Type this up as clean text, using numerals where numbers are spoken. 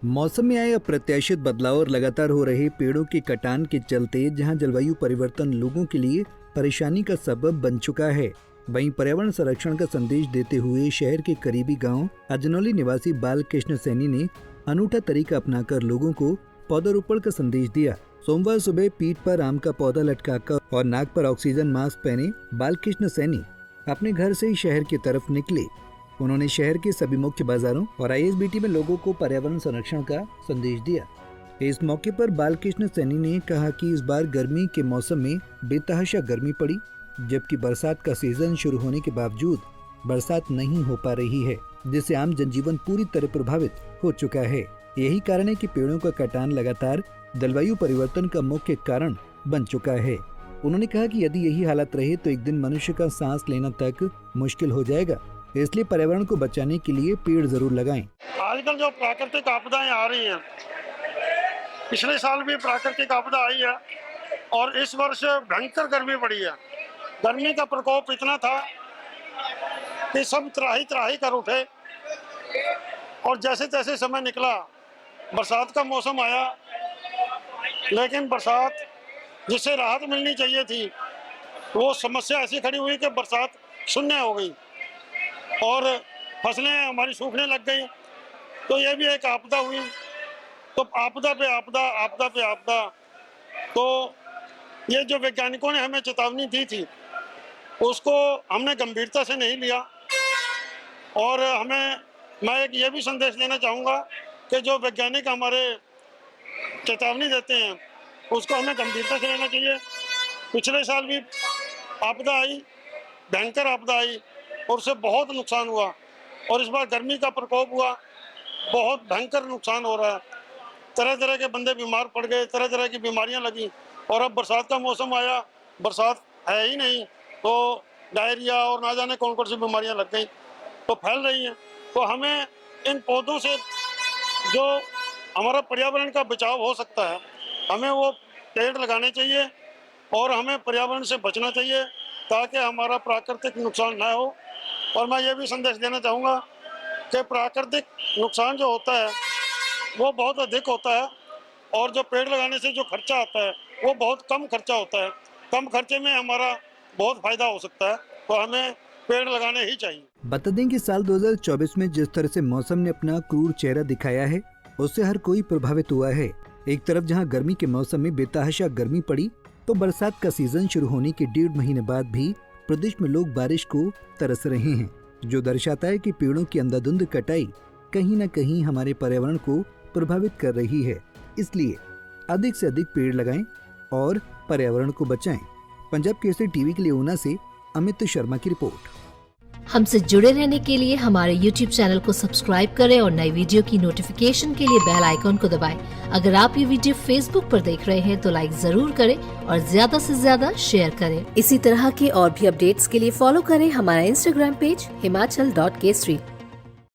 मौसम में आए अप्रत्याशित बदलाव और लगातार हो रहे पेड़ों की कटान के चलते जहां जलवायु परिवर्तन लोगों के लिए परेशानी का सबब बन चुका है, वहीं पर्यावरण संरक्षण का संदेश देते हुए शहर के करीबी गांव अजनौली निवासी बालकृष्ण सैनी ने अनूठा तरीका अपनाकर लोगों को पौधारोपण का संदेश दिया। सोमवार सुबह पीठ पर आम का पौधा लटकाकर और नाक पर ऑक्सीजन मास्क पहने बालकृष्ण सैनी अपने घर से ही शहर की तरफ निकले। उन्होंने शहर के सभी मुख्य बाजारों और आईएसबीटी में लोगों को पर्यावरण संरक्षण का संदेश दिया। इस मौके पर बालकृष्ण सैनी ने कहा कि इस बार गर्मी के मौसम में बेतहाशा गर्मी पड़ी, जबकि बरसात का सीजन शुरू होने के बावजूद बरसात नहीं हो पा रही है, जिससे आम जनजीवन पूरी तरह प्रभावित हो चुका है। यही कारण है कि पेड़ों का कटान लगातार जलवायु परिवर्तन का मुख्य कारण बन चुका है। उन्होंने कहा कि यदि यही हालत रहे तो एक दिन मनुष्य का सांस लेना तक मुश्किल हो जाएगा, इसलिए पर्यावरण को बचाने के लिए पेड़ जरूर लगाएं। आजकल जो प्राकृतिक आपदाएं आ रही हैं, पिछले साल भी प्राकृतिक आपदा आई है और इस वर्ष भयंकर गर्मी पड़ी है। गर्मी का प्रकोप इतना था कि सब त्राही त्राही कर उठे और जैसे तैसे समय निकला, बरसात का मौसम आया, लेकिन बरसात जिससे राहत मिलनी चाहिए थी वो समस्या ऐसी खड़ी हुई कि बरसात शून्य हो गई और फसलें हमारी सूखने लग गई। तो ये भी एक आपदा हुई। तो आपदा पे आपदा, आपदा पे आपदा। तो ये जो वैज्ञानिकों ने हमें चेतावनी दी थी उसको हमने गंभीरता से नहीं लिया और मैं एक ये भी संदेश देना चाहूँगा कि जो वैज्ञानिक हमारे चेतावनी देते हैं उसको हमें गंभीरता से लेना चाहिए। पिछले साल भी आपदा आई, भयंकर आपदा आई और उससे बहुत नुकसान हुआ और इस बार गर्मी का प्रकोप हुआ, बहुत भयंकर नुकसान हो रहा है। तरह तरह के बंदे बीमार पड़ गए, तरह तरह की बीमारियां लगी और अब बरसात का मौसम आया, बरसात है ही नहीं तो डायरिया और ना जाने कौन कौन सी बीमारियां लग गई तो फैल रही हैं। तो हमें इन पौधों से जो हमारा पर्यावरण का बचाव हो सकता है, हमें वो पेड़ लगाने चाहिए और हमें पर्यावरण से बचना चाहिए ताकि हमारा प्राकृतिक नुकसान ना हो। और मैं ये भी संदेश देना चाहूँगा कि प्राकृतिक नुकसान जो होता है वो बहुत अधिक होता है और जो पेड़ लगाने से जो खर्चा आता है वो बहुत कम खर्चा होता है। कम खर्चे में हमारा बहुत फायदा हो सकता है, तो हमें पेड़ लगाने ही चाहिए। बता दें कि साल 2024 में जिस तरह से मौसम ने अपना क्रूर चेहरा दिखाया है उससे हर कोई प्रभावित हुआ है। एक तरफ जहां गर्मी के मौसम में बेतहाशा गर्मी पड़ी, तो बरसात का सीजन शुरू होने के 1.5 महीने बाद भी प्रदेश में लोग बारिश को तरस रहे हैं, जो दर्शाता है कि पेड़ों की अंधाधुंध कटाई कहीं न कहीं हमारे पर्यावरण को प्रभावित कर रही है। इसलिए अधिक से अधिक पेड़ लगाएं और पर्यावरण को बचाएं। पंजाब केसरी टीवी के लिए ऊना से अमित शर्मा की रिपोर्ट। हमसे जुड़े रहने के लिए हमारे YouTube चैनल को सब्सक्राइब करें और नई वीडियो की नोटिफिकेशन के लिए बेल आइकॉन को दबाएं। अगर आप ये वीडियो Facebook पर देख रहे हैं तो लाइक जरूर करें और ज्यादा से ज्यादा शेयर करें। इसी तरह के और भी अपडेट्स के लिए फॉलो करें हमारा Instagram पेज himachal.kesri।